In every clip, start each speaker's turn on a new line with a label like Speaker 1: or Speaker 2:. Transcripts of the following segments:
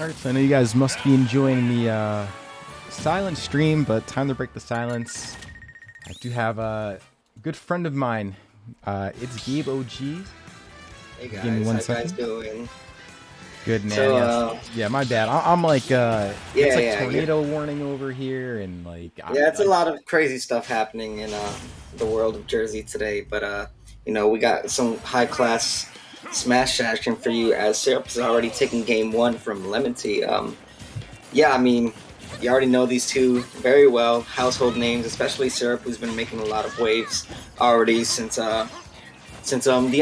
Speaker 1: All right, so I know you guys must be enjoying the silent stream, but time to break the silence. I do have a good friend of mine. It's Gabe OG.
Speaker 2: Hey
Speaker 1: Give me
Speaker 2: guys,
Speaker 1: one
Speaker 2: how you guys
Speaker 1: second.
Speaker 2: doing?
Speaker 1: Good man.
Speaker 2: So,
Speaker 1: Yes. Yeah, my bad. I'm like, it's
Speaker 2: yeah,
Speaker 1: like
Speaker 2: yeah,
Speaker 1: tornado warning over here, and like,
Speaker 2: yeah, it's a lot of crazy stuff happening in the world of Jersey today. But we got some high class smash action for you as Syrup is already taking game one from Lemon Tea. Yeah, I mean, you already know these two very well, household names, especially Syrup, who's been making a lot of waves already since the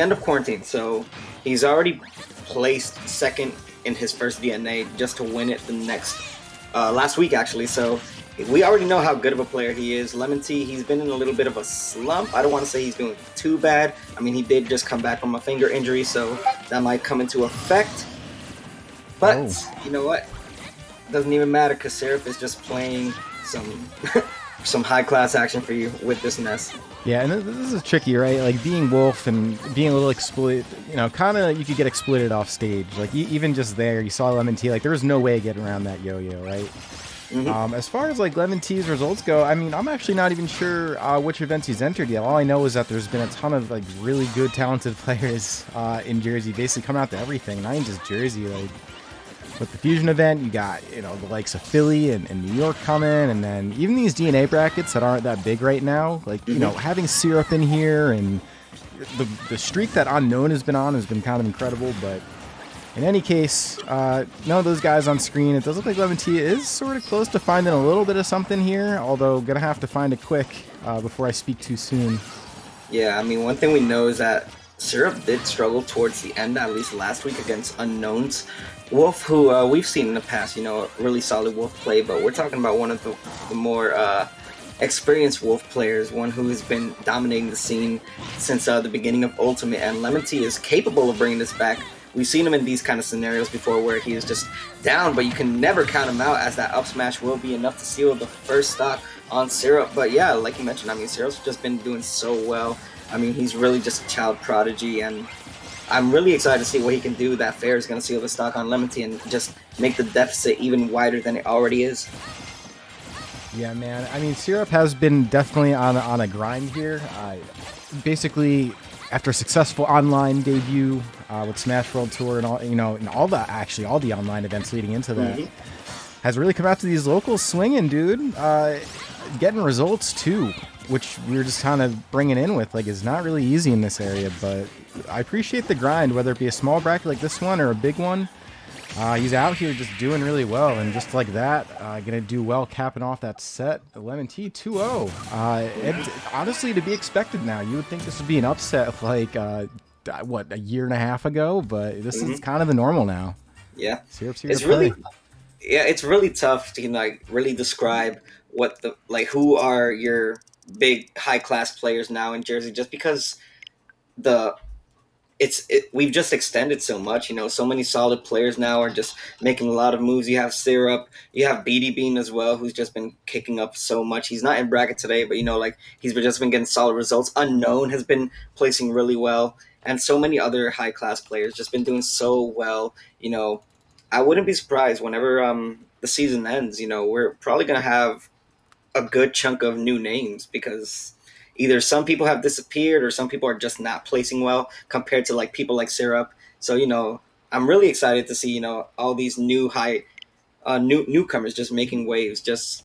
Speaker 2: end of quarantine. So he's already placed second in his first DNA just to win it the next last week actually. So we already know how good of a player he is. Lemon Tea, he's been in a little bit of a slump. I don't want to say he's doing too bad. I mean, he did just come back from a finger injury, so that might come into effect. But you know what? Doesn't even matter because Seraph is just playing some some high class action for you with this Ness.
Speaker 1: Yeah, and this is tricky, right? Like being Wolf and being a little exploited, kind of you could get exploited off stage. Like even just there, you saw Lemon Tea. Like there was no way getting around that yo-yo, right? As far as like Lemon T's results go, I mean, I'm actually not even sure which events he's entered yet. All I know is that there's been a ton of like really good, talented players in Jersey, basically coming out to everything. Not even just Jersey, like with the Fusion event, you got the likes of Philly and New York coming, and then even these DNA brackets that aren't that big right now. Like having Syrup in here and the streak that Unknown has been on has been kind of incredible, but. In any case, none of those guys on screen. It does look like Lemon Tea is sort of close to finding a little bit of something here, although gonna have to find it quick before I speak too soon.
Speaker 2: Yeah, I mean, one thing we know is that Syrup did struggle towards the end, at least last week, against Unknowns. Wolf, who we've seen in the past, really solid Wolf play, but we're talking about one of the more experienced Wolf players, one who has been dominating the scene since the beginning of Ultimate, and Lemon Tea is capable of bringing this back. We've seen him in these kind of scenarios before where he is just down, but you can never count him out, as that up smash will be enough to seal the first stock on Syrup. But yeah, like you mentioned, I mean, Syrup's just been doing so well. I mean, he's really just a child prodigy, and I'm really excited to see what he can do. That fair is going to seal the stock on Lemon Tea and just make the deficit even wider than it already is.
Speaker 1: Yeah, man. I mean, Syrup has been definitely on a grind here. Basically, after a successful online debut with Smash World Tour and all, and all the online events leading into that, has really come out to these locals swinging, dude. Getting results too, which we were just kind of bringing in with. Like, it's not really easy in this area, but I appreciate the grind, whether it be a small bracket like this one or a big one. He's out here just doing really well, and just like that, gonna do well capping off that set. Lemon Tea 2-0. And honestly, to be expected now. You would think this would be an upset like, a year and a half ago, but this is kind of the normal now.
Speaker 2: Yeah.
Speaker 1: Syrup's here
Speaker 2: It's
Speaker 1: to play.
Speaker 2: really yeah, it's really tough to like really describe who are your big high class players now in Jersey, just because the we've just extended so much. So many solid players now are just making a lot of moves. You have Syrup, you have BD Bean as well, who's just been kicking up so much. He's not in bracket today, but like he's just been getting solid results. Unknown has been placing really well, and so many other high class players just been doing so well. I wouldn't be surprised whenever the season ends. We're probably gonna have a good chunk of new names, because either some people have disappeared or some people are just not placing well compared to like people like Syrup. So I'm really excited to see all these new newcomers just making waves, just